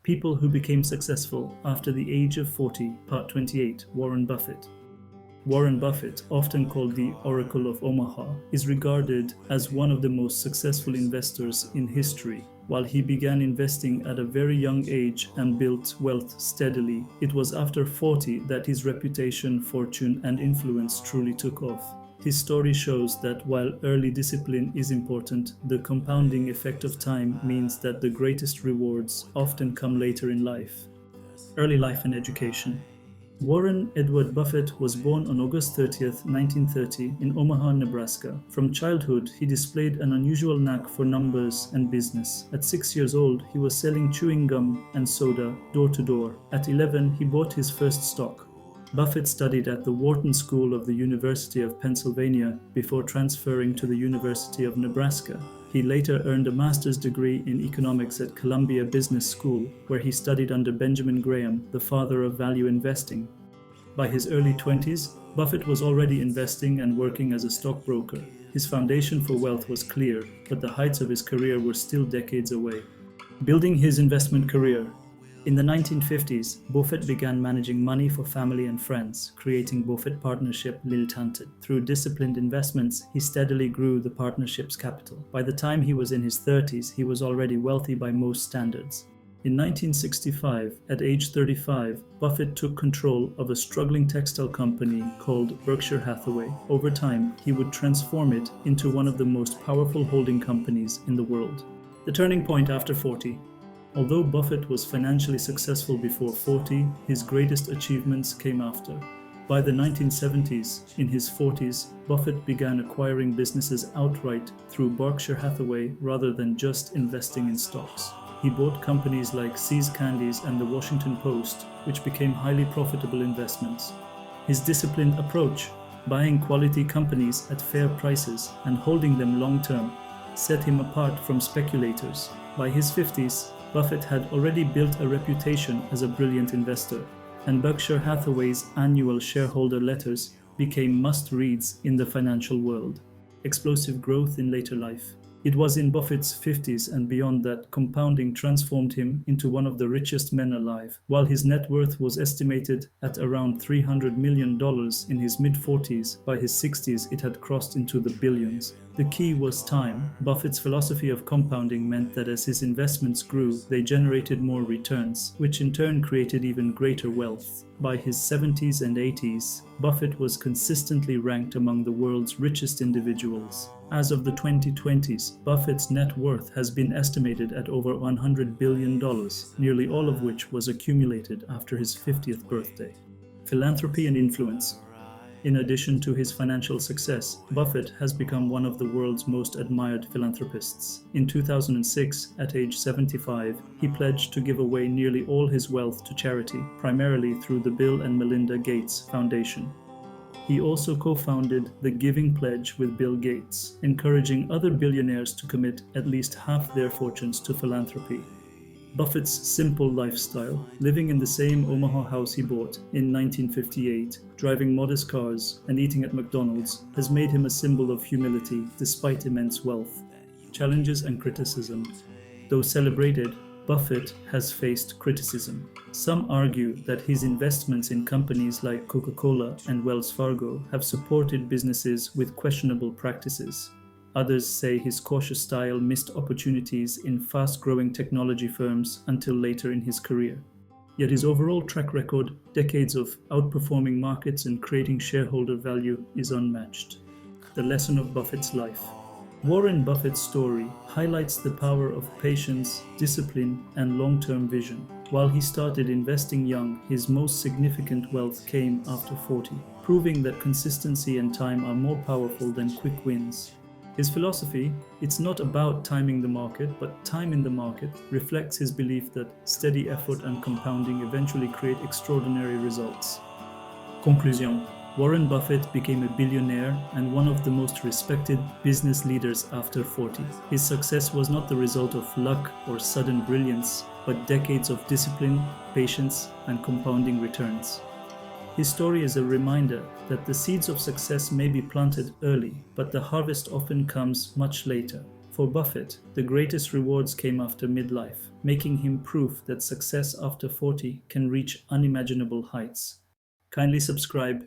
People who became successful after the age of 40, Part 28, Warren Buffett. Warren Buffett, often called the Oracle of Omaha, is regarded as one of the most successful investors in history. While he began investing at a very young age and built wealth steadily, it was after 40 that his reputation, fortune, and influence truly took off. His story shows that while early discipline is important, the compounding effect of time means that the greatest rewards often come later in life. Early life and education. Warren Edward Buffett was born on August 30, 1930, in Omaha, Nebraska. From childhood, he displayed an unusual knack for numbers and business. At 6 years old, he was selling chewing gum and soda door to door. At 11, he bought his first stock. Buffett studied at the Wharton School of the University of Pennsylvania before transferring to the University of Nebraska. He later earned a master's degree in economics at Columbia Business School, where he studied under Benjamin Graham, the father of value investing. By his early 20s, Buffett was already investing and working as a stockbroker. His foundation for wealth was clear, but the heights of his career were still decades away. Building his investment career. In the 1950s, Buffett began managing money for family and friends, creating Buffett Partnership Limited. Through disciplined investments, he steadily grew the partnership's capital. By the time he was in his 30s, he was already wealthy by most standards. In 1965, at age 35, Buffett took control of a struggling textile company called Berkshire Hathaway. Over time, he would transform it into one of the most powerful holding companies in the world. The turning point after 40. Although Buffett was financially successful before 40, his greatest achievements came after. By the 1970s, in his 40s, Buffett began acquiring businesses outright through Berkshire Hathaway rather than just investing in stocks. He bought companies like See's Candies and the Washington Post, which became highly profitable investments. His disciplined approach, buying quality companies at fair prices and holding them long-term, set him apart from speculators. By his 50s, Buffett had already built a reputation as a brilliant investor, and Berkshire Hathaway's annual shareholder letters became must-reads in the financial world. Explosive growth in later life. It was in Buffett's 50s and beyond that compounding transformed him into one of the richest men alive. While his net worth was estimated at around $300 million in his mid-40s, by his 60s it had crossed into the billions. The key was time. Buffett's philosophy of compounding meant that as his investments grew, they generated more returns, which in turn created even greater wealth. By his 70s and 80s, Buffett was consistently ranked among the world's richest individuals. As of the 2020s, Buffett's net worth has been estimated at over $100 billion, nearly all of which was accumulated after his 50th birthday. Philanthropy and influence. In addition to his financial success, Buffett has become one of the world's most admired philanthropists. In 2006, at age 75, he pledged to give away nearly all his wealth to charity, primarily through the Bill and Melinda Gates Foundation. He also co-founded the Giving Pledge with Bill Gates, encouraging other billionaires to commit at least half their fortunes to philanthropy. Buffett's simple lifestyle, living in the same Omaha house he bought in 1958, driving modest cars, and eating at McDonald's, has made him a symbol of humility despite immense wealth. Challenges and criticism. Though celebrated, Buffett has faced criticism. Some argue that his investments in companies like Coca-Cola and Wells Fargo have supported businesses with questionable practices. Others say his cautious style missed opportunities in fast-growing technology firms until later in his career. Yet his overall track record, decades of outperforming markets and creating shareholder value, is unmatched. The lesson of Buffett's life. Warren Buffett's story highlights the power of patience, discipline, and long-term vision. While he started investing young, his most significant wealth came after 40, proving that consistency and time are more powerful than quick wins. His philosophy, it's not about timing the market, but time in the market, reflects his belief that steady effort and compounding eventually create extraordinary results. Conclusion. Warren Buffett became a billionaire and one of the most respected business leaders after 40. His success was not the result of luck or sudden brilliance, but decades of discipline, patience, and compounding returns. His story is a reminder that the seeds of success may be planted early, but the harvest often comes much later. For Buffett, the greatest rewards came after midlife, making him proof that success after 40 can reach unimaginable heights. Kindly subscribe,